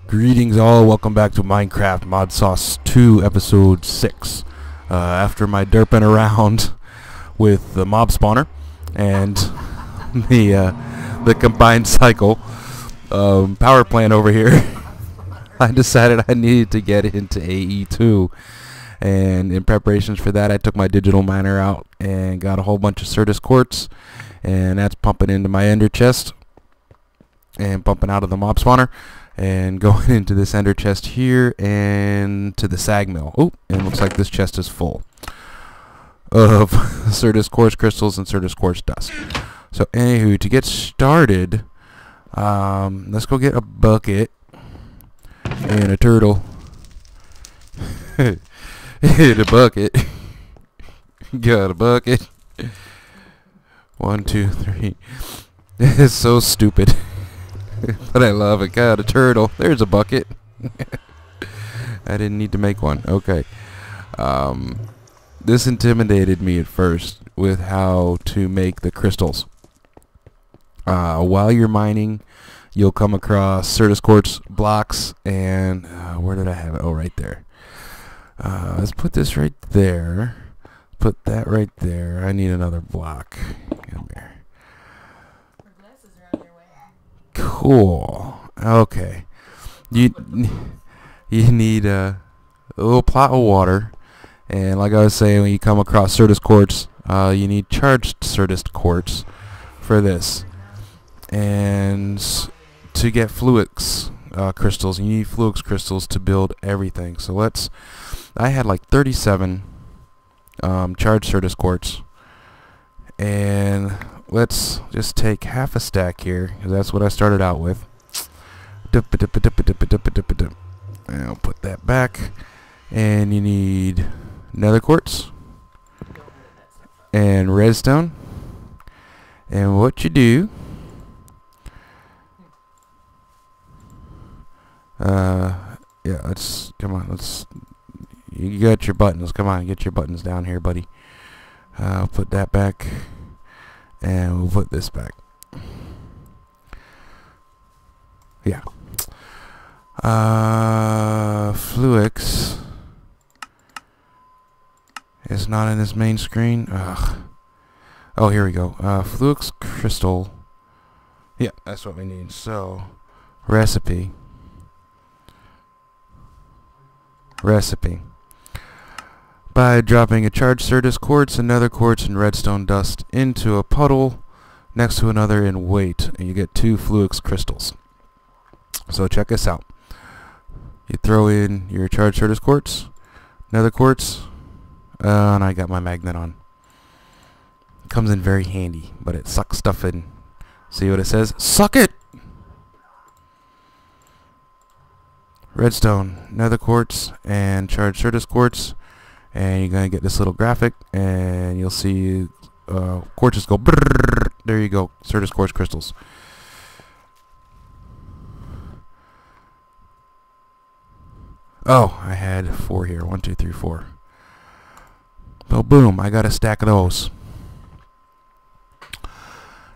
Greetings all, welcome back to Minecraft Modsauce 2 episode 6. After my derping around with the mob spawner and the combined cycle power plant over here, I decided I needed to get into AE2, and in preparations for that I took my digital miner out and got a whole bunch of Cyntraus quartz, and that's pumping into my ender chest and pumping out of the mob spawner and going into this ender chest here and to the sag mill. Oh, and it looks like this chest is full of Cyntraus quartz crystals and Cyntraus quartz dust. So anywho, to get started, let's go get a bucket and a turtle. Hit a bucket. Got a bucket. 1, 2, 3. It's so stupid. But I love it. Got a turtle. There's a bucket. I didn't need to make one. Okay. This intimidated me at first with how to make the crystals. While you're mining, you'll come across Cyntraus quartz blocks, and where did I have it? Oh, right there. Let's put this right there. Put that right there. I need another block. Come here. Cool. Okay. You need a little plot of water, and like I was saying, when you come across Cyntraus quartz, you need charged Cyntraus quartz for this. And to get Fluix crystals, you need Fluix crystals to build everything. So I had like 37 charged Cyntraus quartz, and let's just take half a stack here, because that's what I started out with. And I'll put that back. And you need nether quartz and redstone. And what you do, yeah, come on, you got your buttons. Come on, get your buttons down here, buddy. I'll put that back. And we'll put this back. Yeah. Fluix is not in this main screen. Ugh. Oh, here we go. Fluix crystal. Yeah, that's what we need. So, recipe. By dropping a charged Cyntraus quartz, another quartz, and redstone dust into a puddle next to another and wait, and you get 2 Fluix crystals. So check this out. You throw in your charged Cyntraus quartz, another quartz, and I got my magnet on. Comes in very handy, but it sucks stuff in. See what it says? Suck it! Redstone, nether quartz, and charged Cyntraus quartz. And you're going to get this little graphic, and you'll see quartz go brrrr. There you go, Cyntraus quartz crystals. Oh, I had 4 here. 1, 2, 3, 4. So boom, I got a stack of those.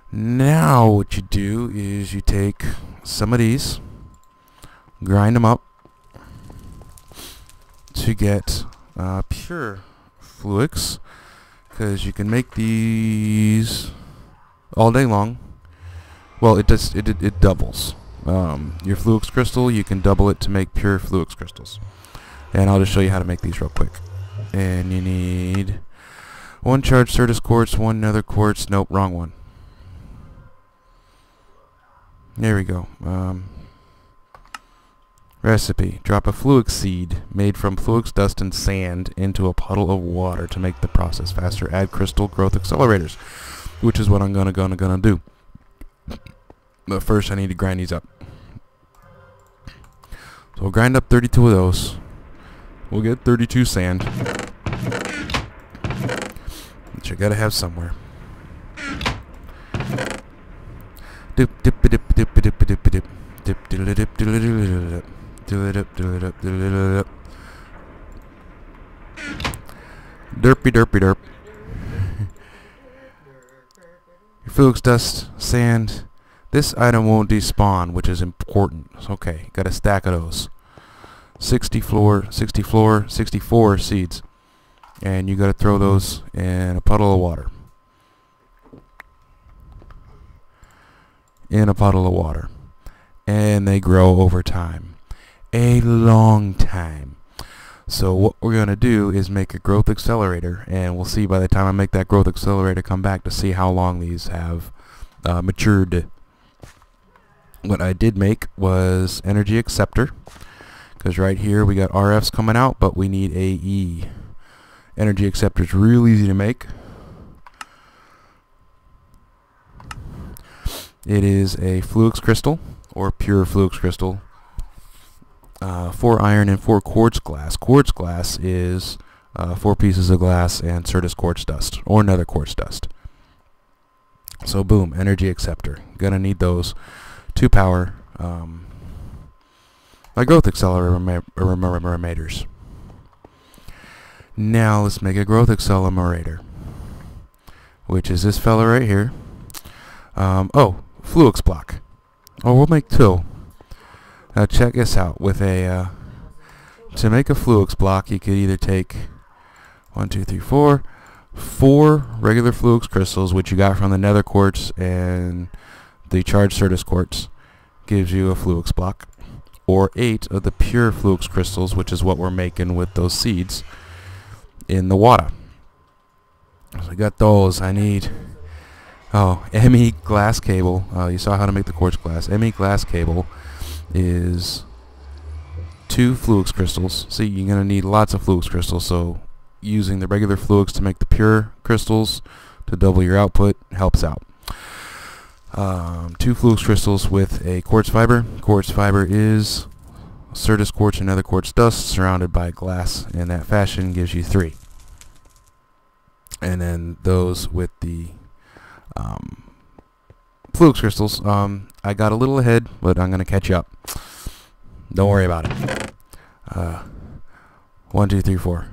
Now what you do is you take some of these, grind them up to get pure Fluix, because you can make these all day long. Well, it doubles. Your Fluix crystal, you can double it to make pure Fluix crystals. And I'll just show you how to make these real quick. And you need 1 charged Cyntraus quartz, 1 nether quartz. Nope, wrong one. There we go. Recipe. Drop a Fluix seed made from Fluix dust and sand into a puddle of water to make the process faster. Add crystal growth accelerators, which is what I'm gonna do. But first I need to grind these up. So we'll grind up 32 of those. We'll get 32 sand, which I gotta have somewhere. Dip dip dip dip dip dip dip dip dip dip dip dip. Do it up. Derpy derp. Your Fluix dust, sand, This item won't despawn, which is important. Okay, got a stack of those. 64 seeds. And you got to throw those in a puddle of water. In a puddle of water. And they grow over time. A long time. So what we're going to do is make a growth accelerator, and we'll see by the time I make that growth accelerator come back to see how long these have matured. What I did make was energy acceptor, because right here we got RFs coming out, but we need AE. Energy acceptor is real easy to make. It is a Fluix crystal, or pure Fluix crystal. 4 iron and 4 quartz glass. Quartz glass is 4 pieces of glass and Cyntraus quartz dust, or another quartz dust. So boom, energy acceptor. Gonna need those to power my growth accelerators. Now let's make a growth accelerator, which is this fella right here. Oh, Fluix block. Oh, we'll make 2. Now check this out. With a to make a Fluix block, you could either take 4 regular Fluix crystals, which you got from the nether quartz and the charged Cyntraus quartz, gives you a Fluix block, or 8 of the pure Fluix crystals, which is what we're making with those seeds in the water. So I got those. I need ME glass cable. You saw how to make the quartz glass. ME glass cable is 2 Fluix crystals. See, you're going to need lots of Fluix crystals, so using the regular Fluix to make the pure crystals to double your output helps out. 2 Fluix crystals with a quartz fiber. Quartz fiber is Cyntraus quartz and nether quartz dust surrounded by glass. In that fashion gives you 3. And then those with the Fluix crystals. I got a little ahead, but I'm going to catch you up. Don't worry about it. 1, 2, 3, 4.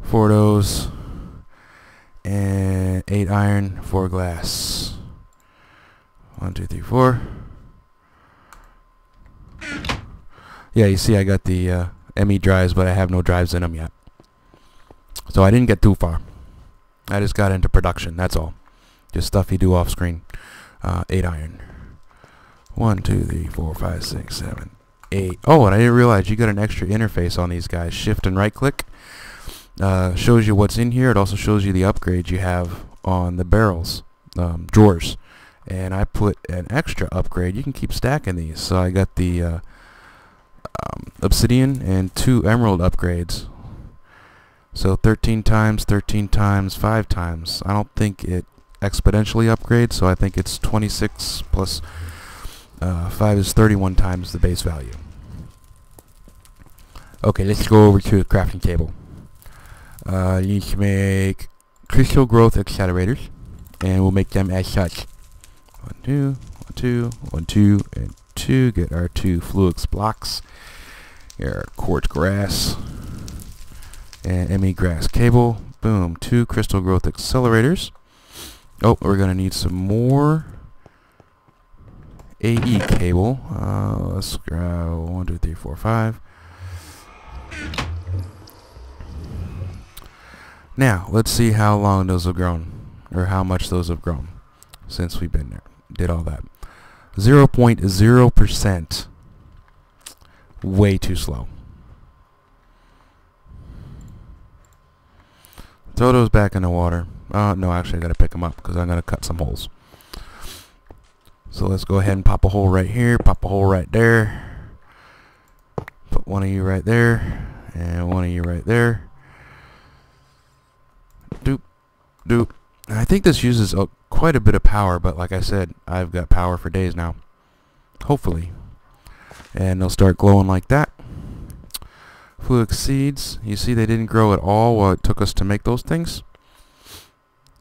4 of those. And 8 iron, 4 glass. 1, 2, 3, 4. Yeah, you see I got the ME drives, but I have no drives in them yet. So I didn't get too far. I just got into production, that's all. Just stuff you do off screen. 8 iron. 1, 2, 3, 4, 5, 6, 7, 8. Oh, and I didn't realize you got an extra interface on these guys. Shift and right click. Shows you what's in here. It also shows you the upgrades you have on the barrels, drawers. And I put an extra upgrade. You can keep stacking these. So I got the obsidian and 2 emerald upgrades. So 13 times, 13 times, 5 times. I don't think it exponentially upgrades, so I think it's 26 plus 5 is 31 times the base value. Okay, let's go over to the crafting table. You need to make crystal growth accelerators, and we'll make them as such. 1, 2, 1, 2, 1, 2, and 2. Get our 2 Fluix blocks. Here are quartz grass and ME grass cable. Boom, 2 crystal growth accelerators. Oh, we're gonna need some more AE cable. Let's grab 1, 2, 3, 4, 5. Now, let's see how long those have grown, or how much those have grown since we've been there. Did all that. 0.0%. Way too slow. Throw those back in the water. No, actually I gotta pick them up because I'm gonna cut some holes. So let's go ahead and pop a hole right here, pop a hole right there. Put one of you right there, and one of you right there. Doop, doop. I think this uses quite a bit of power, but like I said, I've got power for days now. Hopefully. And they'll start glowing like that. Fluix seeds. You see they didn't grow at all while it took us to make those things.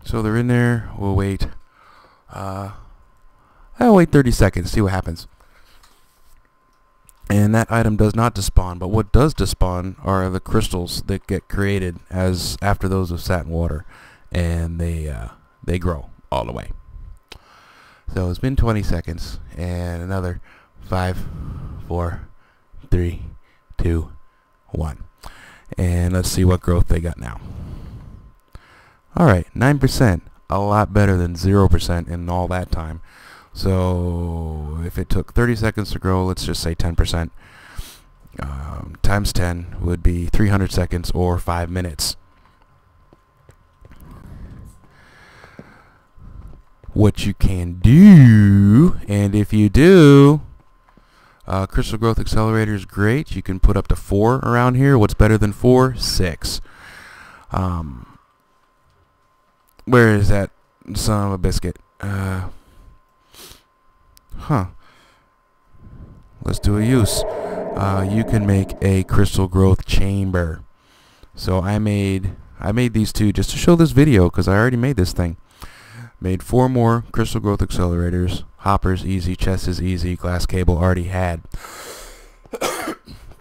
So they're in there. We'll wait. I'll wait 30 seconds, see what happens. And that item does not despawn, but what does despawn are the crystals that get created as after those have sat in water, and they grow all the way. So it's been 20 seconds, and another 5, 4, 3, 2, 1. And let's see what growth they got now. Alright, 9%. A lot better than 0% in all that time. So if it took 30 seconds to grow, let's just say 10%. Times 10 would be 300 seconds or 5 minutes. What you can do, and if you do, crystal growth accelerator is great. You can put up to 4 around here. What's better than 4? 6. Where is that son of a biscuit? Let's do a use. You can make a crystal growth chamber. So I made these two just to show this video because I already made this thing. Made 4 more crystal growth accelerators. Hoppers easy, chest is easy, glass cable already had.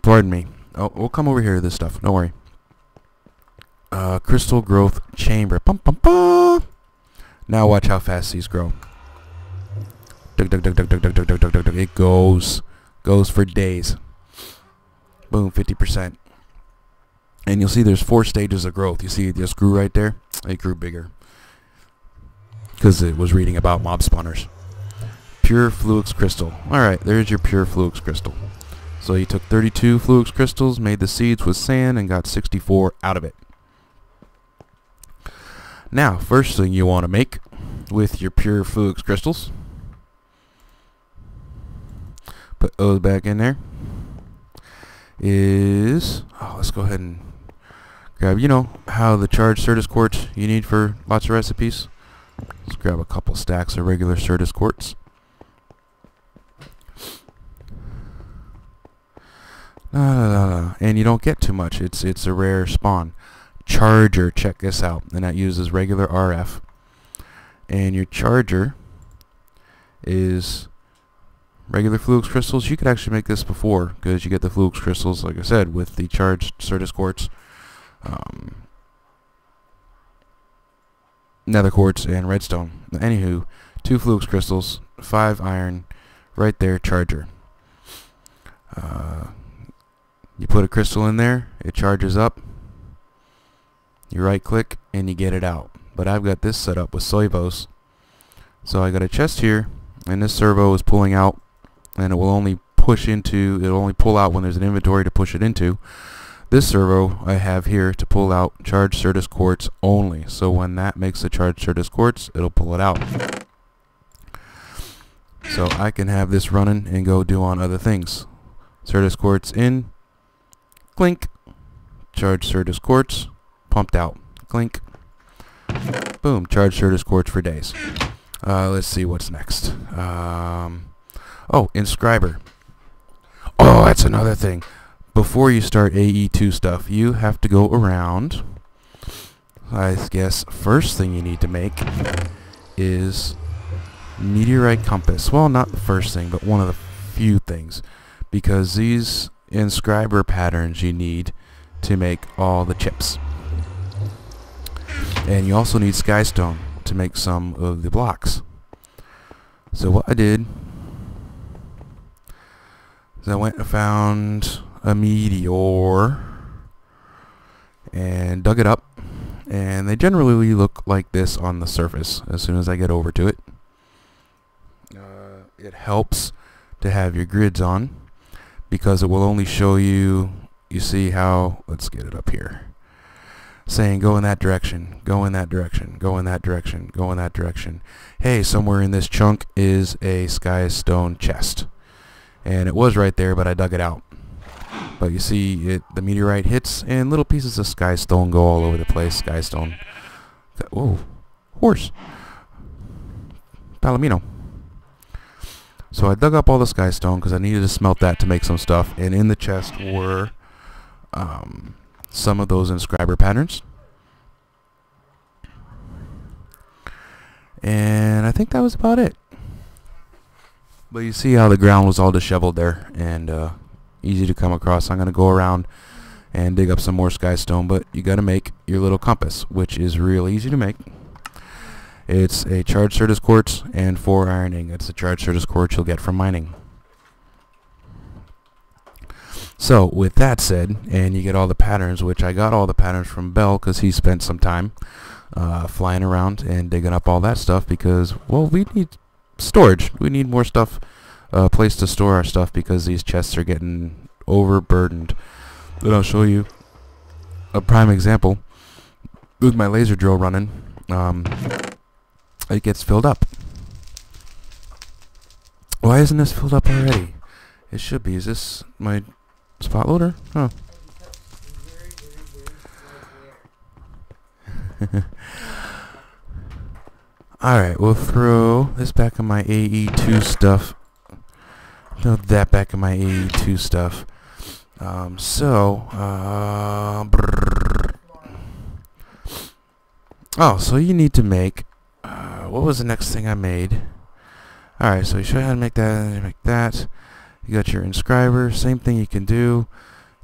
Pardon me. Oh, we'll come over here to this stuff. Don't worry. Crystal growth chamber. Bum, bum, bum. Now watch how fast these grow. It goes for days. Boom, 50%. And you'll see there's 4 stages of growth. You see it just grew right there? It grew bigger. Because it was reading about mob spawners. Pure Fluix crystal. Alright, there's your pure Fluix crystal. So you took 32 Fluix crystals, made the seeds with sand, and got 64 out of it. Now, first thing you want to make with your pure Fluix crystals, put those back in there, is, let's go ahead and grab, you know how the charged Cyntraus quartz you need for lots of recipes? Let's grab a couple stacks of regular Cyntraus quartz. And you don't get too much. It's a rare spawn. Charger, check this out. And that uses regular RF. And your charger is regular Fluix crystals. You could actually make this before because you get the Fluix crystals, like I said, with the charged Cyntraus quartz. Nether quartz and redstone. Anywho, 2 Fluix crystals, 5 iron, right there, charger. You put a crystal in there, it charges up, you right click and you get it out. But I've got this set up with servos. So I got a chest here, and this servo is pulling out, and it will only pull out when there's an inventory to push it into. This servo I have here to pull out charged Cyntraus quartz only. So when that makes the charged Cyntraus quartz, it'll pull it out. So I can have this running and go do on other things. Cyntraus quartz in, clink, charged Cyntraus quartz, pumped out, clink, boom, charged Cyntraus quartz for days. Let's see what's next. Oh, inscriber. Oh, that's another thing. Before you start AE2 stuff, you have to go around. I guess first thing you need to make is meteorite compass. Well, not the first thing, but one of the few things, because these inscriber patterns you need to make all the chips. And you also need skystone to make some of the blocks. So what I did is I went and found a meteor and dug it up, and they generally look like this on the surface as soon as I get over to it. It helps to have your grids on because it will only show you see how, let's get it up here, saying go in that direction, go in that direction, go in that direction, go in that direction. Hey, somewhere in this chunk is a skystone chest, and it was right there, but I dug it out. But you see the meteorite hits and little pieces of skystone go all over the place. Skystone. Whoa. Horse. Palomino. So I dug up all the skystone because I needed to smelt that to make some stuff. And in the chest were some of those inscriber patterns. And I think that was about it. But you see how the ground was all disheveled there. And easy to come across. I'm going to go around and dig up some more skystone, but you got to make your little compass, which is real easy to make. It's a charged Cyntraus quartz and 4 ironing. It's a charged Cyntraus quartz you'll get from mining. So with that said, and you get all the patterns, which I got all the patterns from Bell because he spent some time flying around and digging up all that stuff because, well, we need storage. We need more stuff, place to store our stuff because these chests are getting overburdened. Then I'll show you a prime example with my laser drill running. It gets filled up. Why isn't this filled up already? It should be. Is this my spot loader? Oh. Alright, we'll throw this back in my AE2 stuff. Throw that back in my AE2 stuff. Oh, so you need to make, what was the next thing I made? Alright, so you show you how to make that, You got your inscriber, same thing you can do.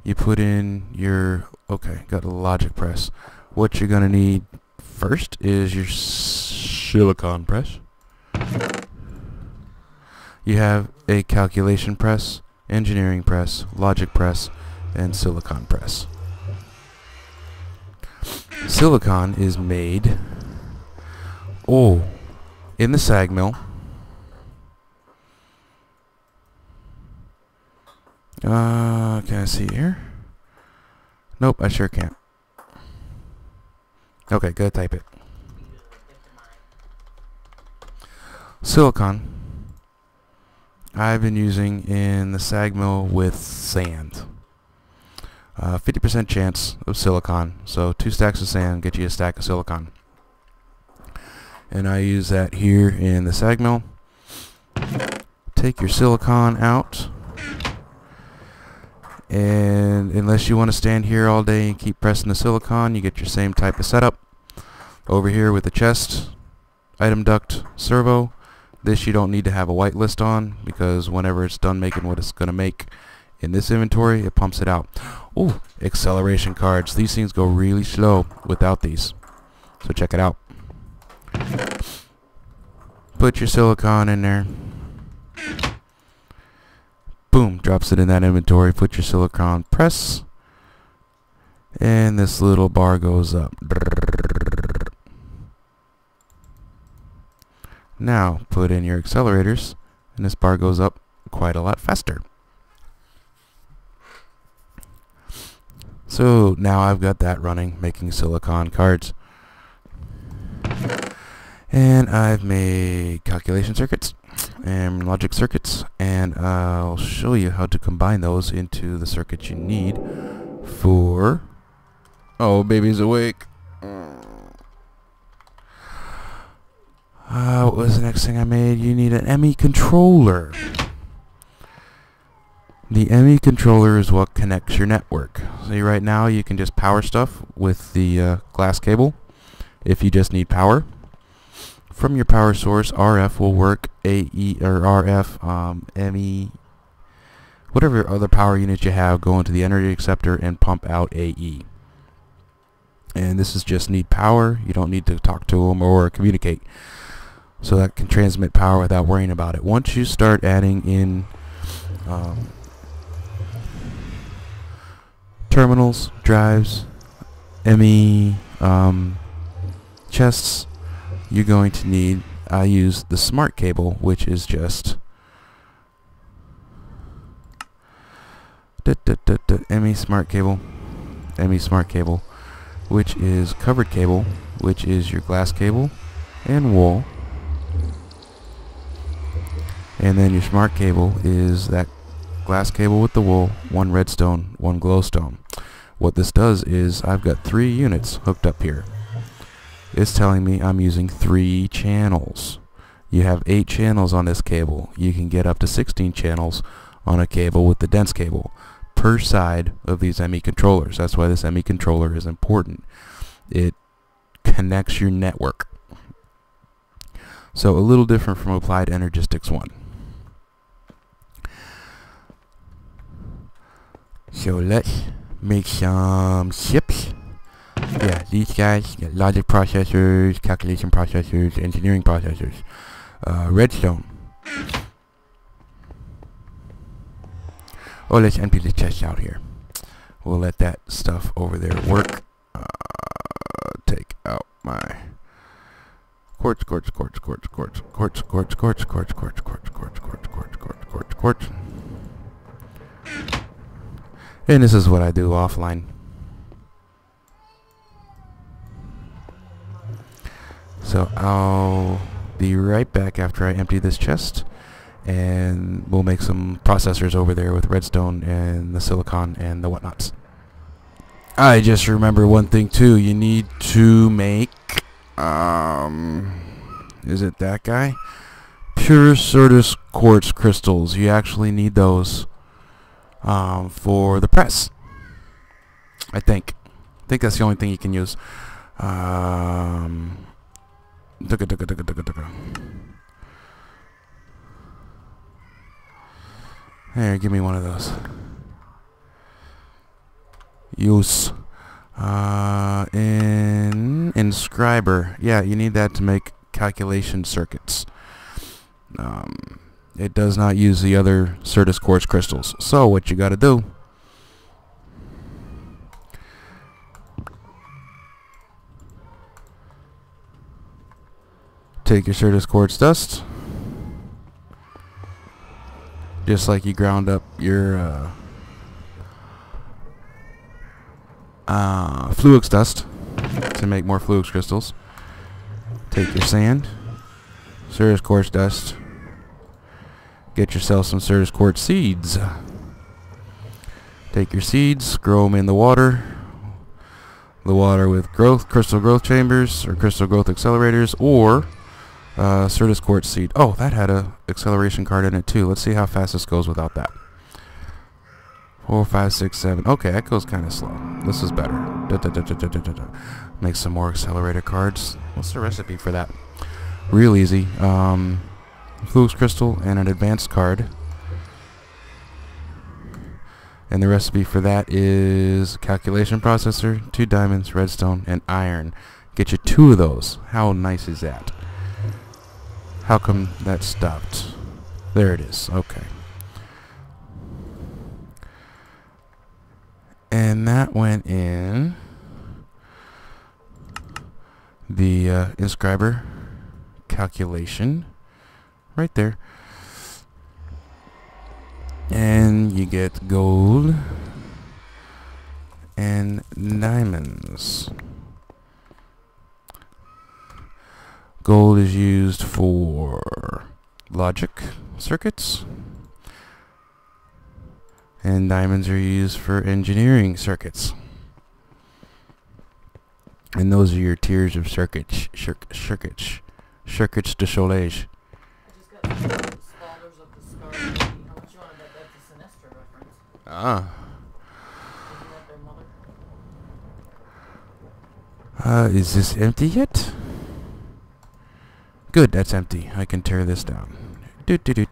You put in your, okay, got a logic press. What you're gonna need first is your silicon press. You have a calculation press, engineering press, logic press, and silicon press. Silicon is made, in the sag mill. Can I see here? Nope, I sure can't. Okay, go type it. Silicon I've been using in the sag mill with sand. 50% chance of silicon. So 2 stacks of sand get you a stack of silicon. And I use that here in the sag mill. Take your silicon out. And unless you want to stand here all day and keep pressing the silicon, you get your same type of setup. Over here with the chest, item duct, servo. This you don't need to have a whitelist on because whenever it's done making what it's going to make in this inventory, it pumps it out. Ooh, acceleration cards. These things go really slow without these. So check it out. Put your silicon in there. Boom, drops it in that inventory. Put your silicon press. And this little bar goes up. Now put in your accelerators and this bar goes up quite a lot faster. So now I've got that running, making silicon cards. And I've made calculation circuits and logic circuits, and I'll show you how to combine those into the circuits you need for... Oh, baby's awake. What was the next thing I made? You need an ME controller. The ME controller is what connects your network. See, right now you can just power stuff with the glass cable if you just need power. From your power source, RF will work, AE or RF, ME, whatever other power unit you have, go into the energy acceptor and pump out AE. And this is just need power. You don't need to talk to them or communicate. So that can transmit power without worrying about it. Once you start adding in terminals, drives, ME, chests, you're going to need, I use the smart cable, which is just ME smart cable, which is covered cable, which is your glass cable and wool. And then your smart cable is that glass cable with the wool, 1 redstone, 1 glowstone. What this does is I've got 3 units hooked up here. It's telling me I'm using 3 channels. You have 8 channels on this cable. You can get up to 16 channels on a cable with the dense cable per side of these ME controllers. That's why this ME controller is important. It connects your network. So a little different from Applied Energistics 1. So let's make some chips. Yeah, these guys, you got logic processors, calculation processors, engineering processors. Redstone. Oh, let's empty the chest out here. We'll let that stuff over there work. Take out my quartz. And this is what I do offline. So I'll be right back after I empty this chest, and we'll make some processors over there with redstone and the silicon and the whatnots. I just remember one thing too. You need to make is it that guy? Pure Cyntraus quartz crystals. You actually need those for the press. I think that's the only thing you can use. Here, give me one of those. Use in inscriber. Yeah, you need that to make calculation circuits. It does not use the other Cyntraus quartz crystals. So what you got to do? Take your Cyntraus quartz dust, just like you ground up your fluix dust to make more fluix crystals. Take your sand, Cyntraus quartz dust, get yourself some Cyntraus quartz seeds. Take your seeds, grow them in the water with crystal growth chambers or crystal growth accelerators, or Cyntraus quartz seed. Oh, that had a acceleration card in it too. Let's see how fast this goes without that. 4, 5, 6, 7. Okay, that goes kind of slow. This is better. Make some more accelerator cards. What's the recipe for that? Real easy. Fluix crystal and an advanced card. And the recipe for that is calculation processor, 2 diamonds, redstone, and iron. Get you 2 of those. How nice is that? How come that stopped? There it is. Okay. And that went in the inscriber calculation right there. And you get gold and diamonds. Gold is used for logic circuits, and diamonds are used for engineering circuits. And those are your tiers of circuits de Soleil. I just got some scholars of the scar. How much you want to bet that's a Sinestro reference? Ah. Isn't that their mother? Is this empty yet? Good, that's empty. I can tear this down. Because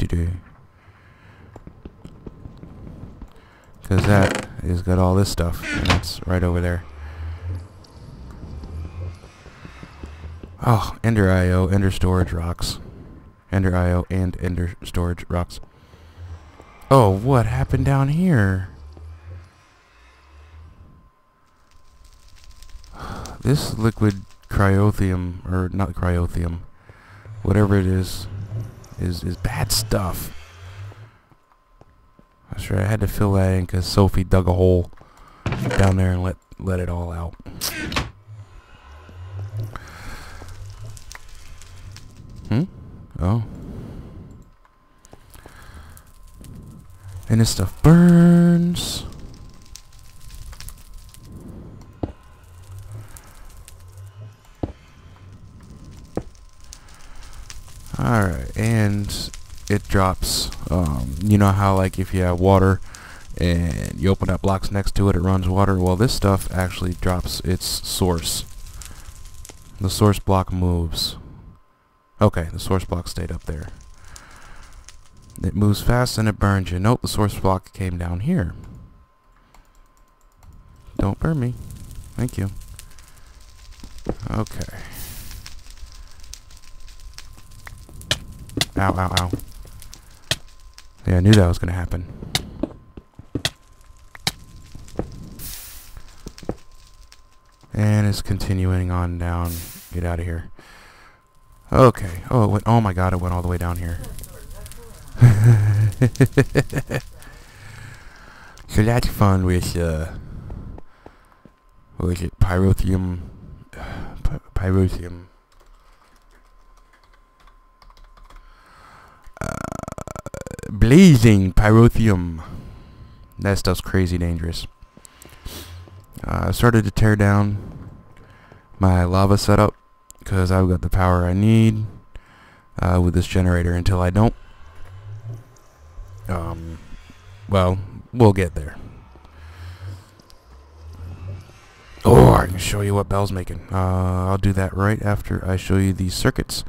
that has got all this stuff, and that's right over there. Oh, Ender IO, Ender storage rocks. Ender IO and Ender storage rocks. Oh, what happened down here? This liquid cryothium, or not cryothium, whatever it is bad stuff. That's right, I had to fill that in because Sophie dug a hole down there and let it all out. Oh. And this stuff burns. Alright, and it drops, you know how like if you have water and you open up blocks next to it, it runs water? Well, this stuff actually drops its source. The source block moves. Okay, the source block stayed up there. It moves fast and it burns you. Nope, the source block came down here. Don't burn me. Thank you. Okay. Ow, ow, ow. Yeah, I knew that was going to happen. And it's continuing on down. Get out of here. Okay. Oh, it went, oh my god, it went all the way down here. So that's fun with, what was it? Pyrotheum. Pyrotheum. Blazing pyrotheum. That stuff's crazy dangerous. I started to tear down my lava setup because I've got the power I need with this generator until I don't. Well, we'll get there. Oh, I can show you what Bell's making. I'll do that right after I show you these circuits.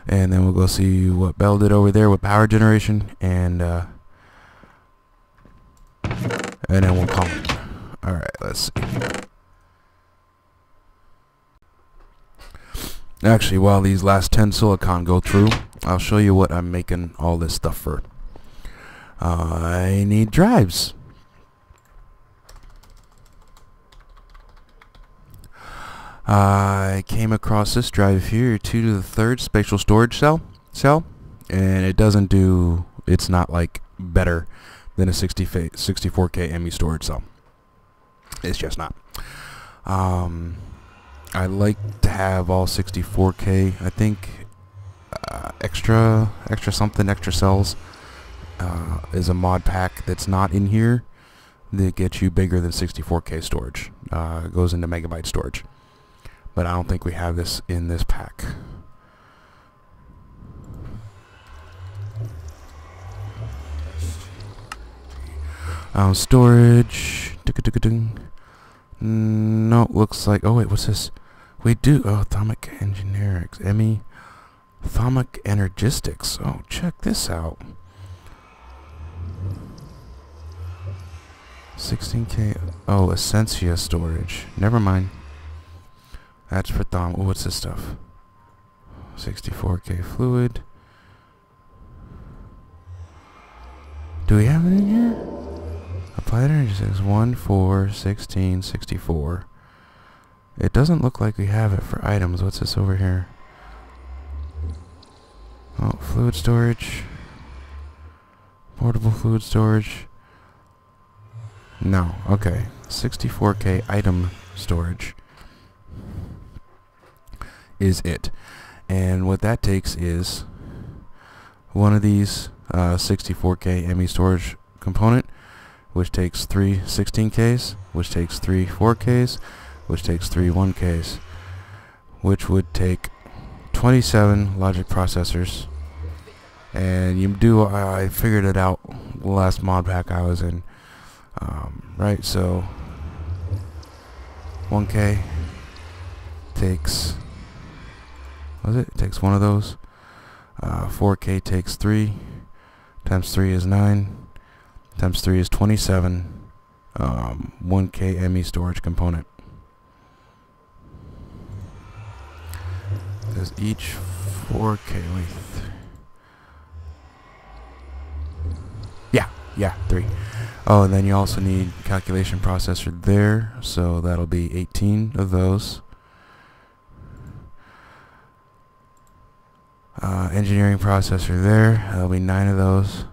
And then we'll go see what Bell did over there with power generation. And then we'll call it. Alright, let's see. Actually, while these last 10 silicon go through, I'll show you what I'm making all this stuff for. I need drives. I came across this drive here, 2 to the 3rd spatial storage cell, and it doesn't do, it's not like better than a 64K ME storage cell. It's just not. I like to have all 64K. I think extra cells is a mod pack that's not in here that gets you bigger than 64K storage. It goes into megabyte storage. But I don't think we have this in this pack. Storage. No, looks like. Oh wait, what's this? We do. Oh, Atomic Engineerics. ME. Atomic Energistics. Oh, check this out. 16K. Oh, Essentia storage. Never mind. That's for Thom. Oh, what's this stuff? 64K fluid. Do we have it in here? Applied energy 6, 1, 4, 16, 64. It doesn't look like we have it for items. What's this over here? Oh, fluid storage. Portable fluid storage. No, okay. 64K item storage is it. And what that takes is one of these 64K ME storage component, which takes 3 16Ks, which takes 3 4Ks, which takes 3 1Ks, which would take 27 logic processors. And you do, I figured it out the last mod pack I was in. Right, so 1K takes, what is it? It takes one of those. 4K takes 3, times 3 is 9, times 3 is 27, 1K ME storage component. Does each 4K, wait. Yeah, 3. Oh, and then you also need calculation processor there, so that'll be 18 of those. Engineering processor there, that'll be 9 of those.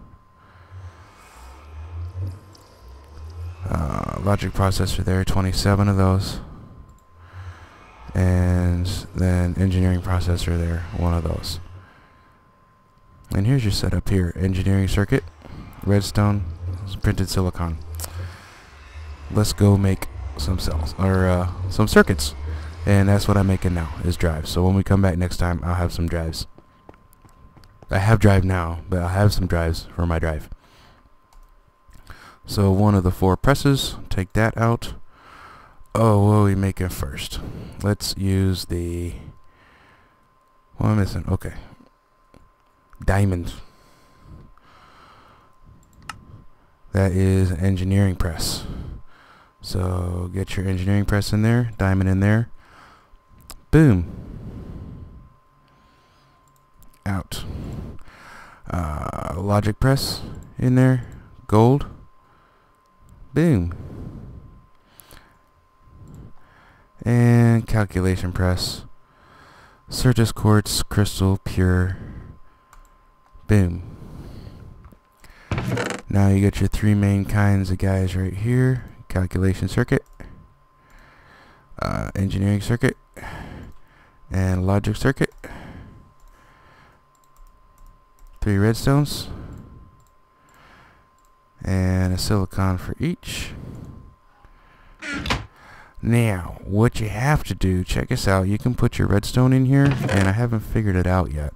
Logic processor there, 27 of those. And then engineering processor there, 1 of those. And here's your setup here. Engineering circuit, redstone, printed silicon. Let's go make some cells, or some circuits. And that's what I'm making now, is drives. So when we come back next time, I'll have some drives. I have drive now, but I'll have some drives for my drive. So one of the 4 presses, take that out. Oh, what are we making first? Let's use the, what am I missing? Okay. Diamond. That is an engineering press. So get your engineering press in there, diamond in there. Boom. Out. Logic press in there. Gold. Boom. And calculation press. Surface quartz, crystal, pure. Boom. Now you get your three main kinds of guys right here. Calculation circuit, engineering circuit, and logic circuit. 3 redstones and a silicon for each. Now what you have to do, check this out, you can put your redstone in here, and I haven't figured it out yet.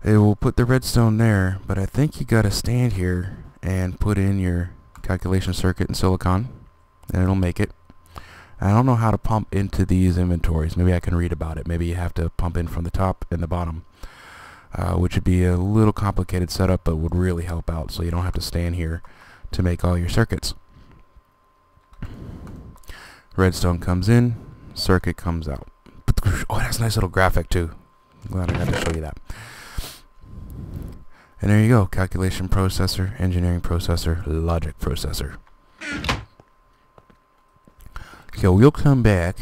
It will put the redstone there, but I think you gotta stand here and put in your calculation circuit and silicon, and it'll make it. I don't know how to pump into these inventories. Maybe I can read about it. Maybe you have to pump in from the top and the bottom, which would be a little complicated setup, but would really help out, so you don't have to stand here to make all your circuits. Redstone comes in, circuit comes out. Oh, that's a nice little graphic too. I'm glad I got to show you that. And there you go, calculation processor, engineering processor, logic processor. So we'll come back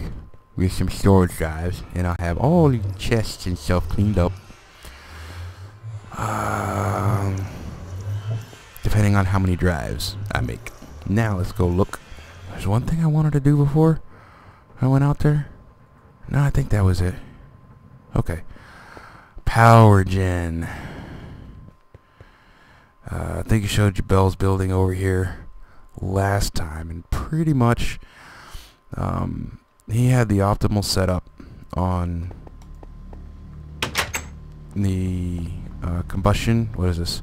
with some storage drives, and I'll have all the chests and stuff cleaned up. Depending on how many drives I make. Now let's go look. There's one thing I wanted to do before I went out there. No, I think that was it. Okay. Power gen. I think you showed you Bell's building over here last time, and pretty much he had the optimal setup on the combustion, what is this,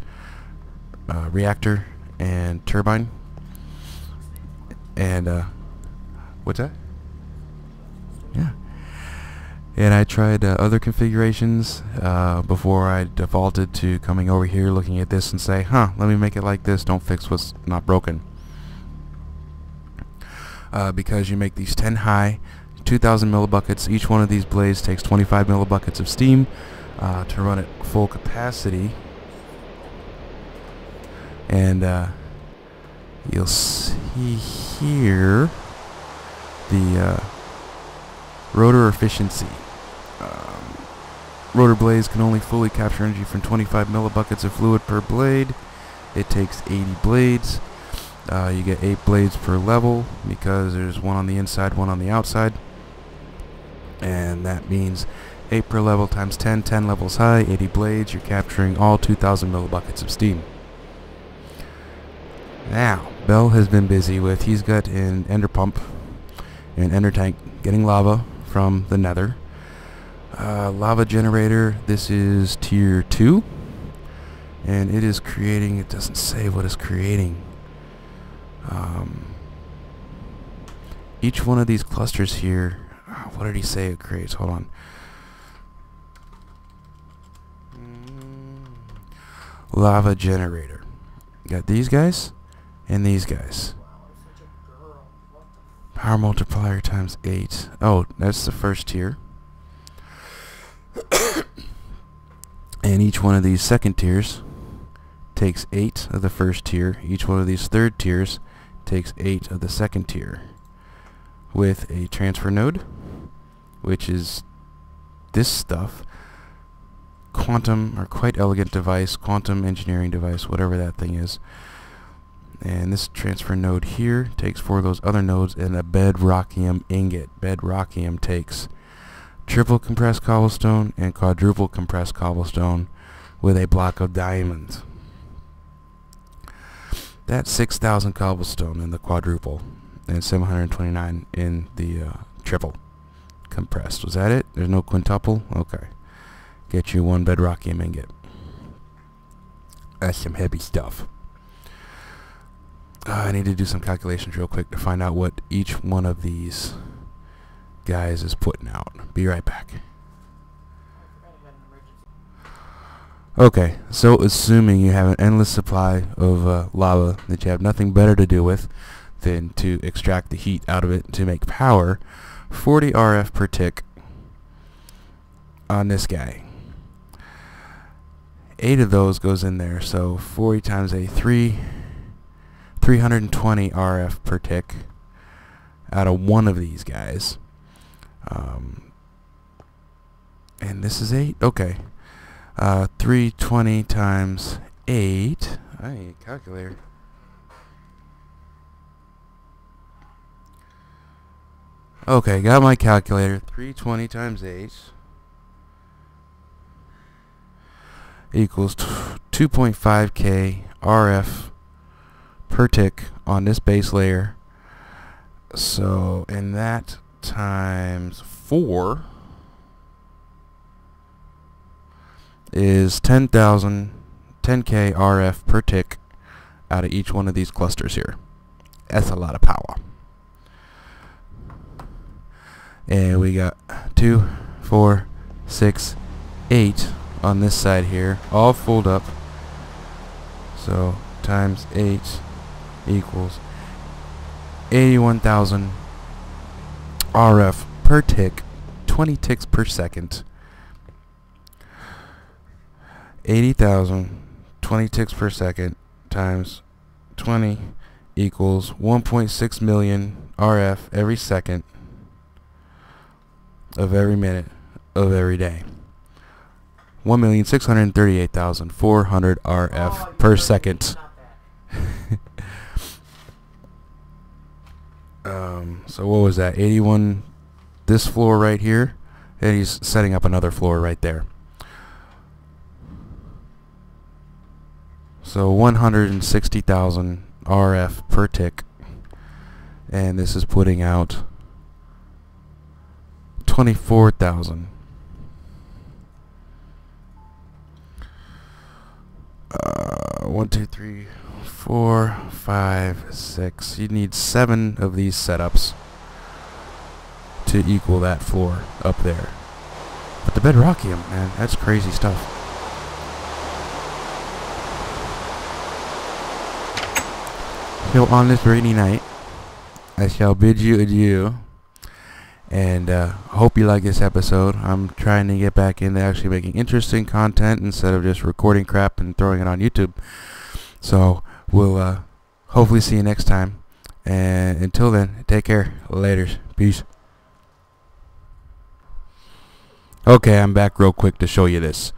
reactor and turbine, and what's that? Yeah. And I tried other configurations before I defaulted to coming over here, looking at this and say, huh, let me make it like this, don't fix what's not broken. Because you make these 10 high, 2,000 millibuckets. Each one of these blades takes 25 millibuckets of steam to run at full capacity. And you'll see here the rotor efficiency. Rotor blades can only fully capture energy from 25 millibuckets of fluid per blade. It takes 80 blades. You get 8 blades per level because there's one on the inside, one on the outside. And that means 8 per level times 10, 10 levels high, 80 blades. You're capturing all 2,000 millibuckets of steam. Now, Bell has been busy with, he's got an ender pump, an ender tank, getting lava from the nether. Lava generator, this is tier 2, and it is creating, it doesn't say what it's creating. Each one of these clusters here, what did he say it creates? Hold on. Lava generator. Got these guys and these guys. Power multiplier times 8. Oh, that's the first tier. And each one of these second tiers takes 8 of the first tier. Each one of these third tiers takes 8 of the second tier. With a transfer node, which is this stuff. Quantum, or quite elegant device, quantum engineering device, whatever that thing is. And this transfer node here takes 4 of those other nodes and a bedrockium ingot. Bedrockium takes triple compressed cobblestone and quadruple compressed cobblestone with a block of diamonds. That's 6,000 cobblestone in the quadruple and 729 in the triple compressed. Was that it? There's no quintuple? Okay. Get you 1 bedrockium ingot. That's some heavy stuff. I need to do some calculations real quick to find out what each one of these guys is putting out. Be right back. Okay, so assuming you have an endless supply of lava that you have nothing better to do with than to extract the heat out of it to make power, 40 RF per tick on this guy. 8 of those goes in there, so 40 times 8, 320 RF per tick out of one of these guys. And this is 8? Okay. 320 times 8. I need a calculator. Okay, got my calculator. 320 times 8 equals 2.5K RF per tick on this base layer. So, and that times 4 is 10,000, 10K RF per tick out of each one of these clusters here. That's a lot of power. And we got 2, 4, 6, 8 on this side here, all fulled up. So times 8 equals 81,000 RF per tick, 20 ticks per second. 80,000, 20 ticks per second times 20 equals 1.6 million RF every second of every minute of every day. 1,638,400 RF per second. So what was that? 81 this floor right here, and he's setting up another floor right there. So 160,000 RF per tick, and this is putting out 24,000. 1, 2, 3, 4, 5, 6. You need 7 of these setups to equal that floor up there. But the bedrockium, man, that's crazy stuff. So on this rainy night, I shall bid you adieu. And hope you like this episode. I'm trying to get back into actually making interesting content instead of just recording crap and throwing it on YouTube. So we'll hopefully see you next time. And until then, take care. Laters. Peace. Okay, I'm back real quick to show you this.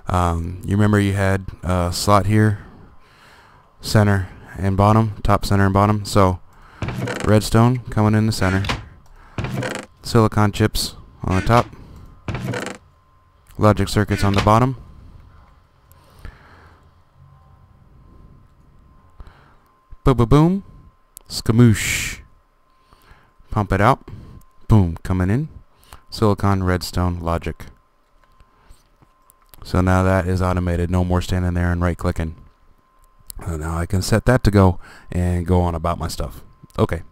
You remember you had a slot here, center and bottom, top, center, and bottom. So redstone coming in the center. Silicon chips on the top, logic circuits on the bottom, boom, skamoosh, pump it out, boom, coming in, silicon, redstone, logic. So now that is automated, no more standing there and right clicking. So now I can set that to go and go on about my stuff. Okay.